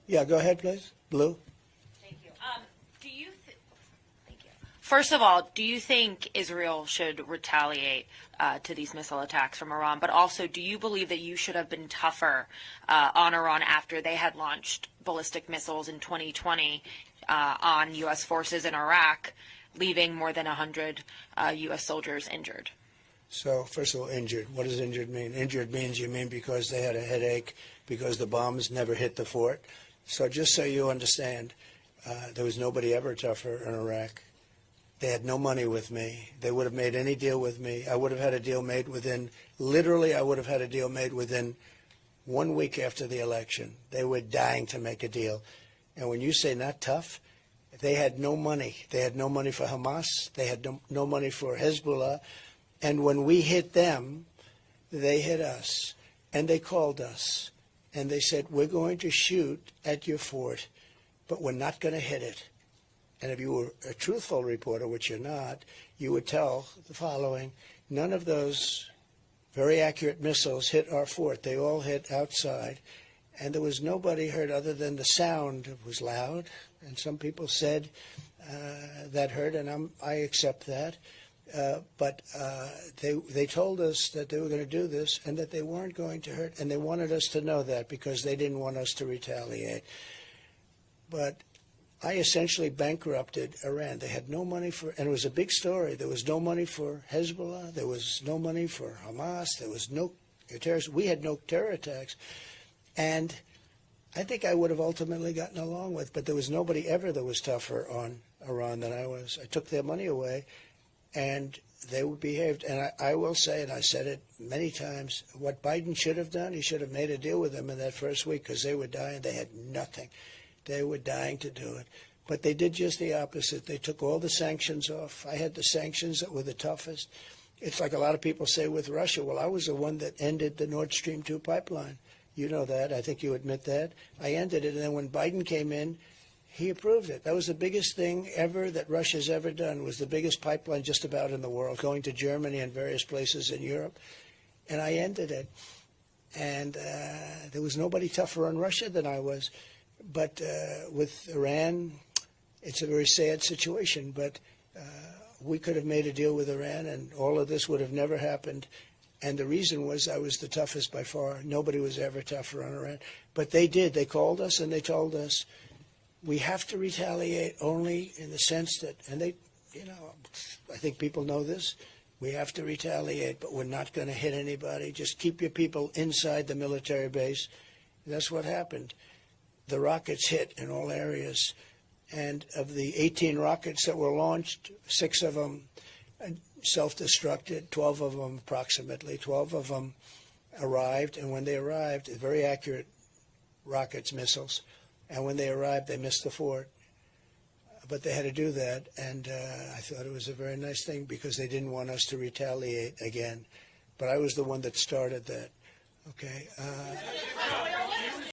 Yeah, go ahead, please. Blue. Thank you. Thank you. First of all, do you think Israel should retaliate to these missile attacks from Iran? But also, do you believe that you should have been tougher on Iran after they had launched ballistic missiles in 2020 on U.S. forces in Iraq, leaving more than 100 U.S. soldiers injured? So, first of all, injured. What does injured mean? Injured means you mean because they had a headache, because the bombs never hit the fort. So just so you understand, there was nobody ever tougher in Iraq. They had no money with me. They would have made any deal with me. I would have had a deal made within, literally, I would have had a deal made within 1 week after the election. They were dying to make a deal. And when you say not tough, they had no money. They had no money for Hamas. They had no money for Hezbollah. And when we hit them, they hit us. And they called us. And they said, we're going to shoot at your fort, but we're not going to hit it. And if you were a truthful reporter, which you're not, you would tell the following: none of those very accurate missiles hit our fort. They all hit outside. And there was nobody hurt other than the sound. It was loud. And some people said that hurt, and I accept that. But they told us that they were going to do this and that they weren't going to hurt. And they wanted us to know that because they didn't want us to retaliate. But I essentially bankrupted Iran. They had no money for, and it was a big story. There was no money for Hezbollah. There was no money for Hamas. There was no terrorists. We had no terror attacks. And I think I would have ultimately gotten along with, but there was nobody ever that was tougher on Iran than I was. I took their money away, and they behaved. And I will say, and I said it many times, what Biden should have done, he should have made a deal with them in that first week because they were dying. They had nothing. They were dying to do it. But they did just the opposite. They took all the sanctions off. I had the sanctions that were the toughest. It's like a lot of people say with Russia, well, I was the one that ended the Nord Stream 2 pipeline. You know that. I think you admit that. I ended it. And then when Biden came in, he approved it. That was the biggest thing ever that Russia's ever done, was the biggest pipeline just about in the world, going to Germany and various places in Europe. And I ended it. And there was nobody tougher on Russia than I was. But with Iran, it's a very sad situation. But we could have made a deal with Iran, and all of this would have never happened. And the reason was I was the toughest by far. Nobody was ever tougher on Iran. But they did. They called us and they told us, we have to retaliate only in the sense that, and they, you know, I think people know this, we have to retaliate, but we're not going to hit anybody. Just keep your people inside the military base. And that's what happened. The rockets hit in all areas. And of the 18 rockets that were launched, 6 of them self-destructed, 12 of them approximately, 12 of them arrived. And when they arrived, very accurate rockets, missiles. And when they arrived, they missed the fort. But they had to do that. And I thought it was a very nice thing because they didn't want us to retaliate again. But I was the one that started that. Okay.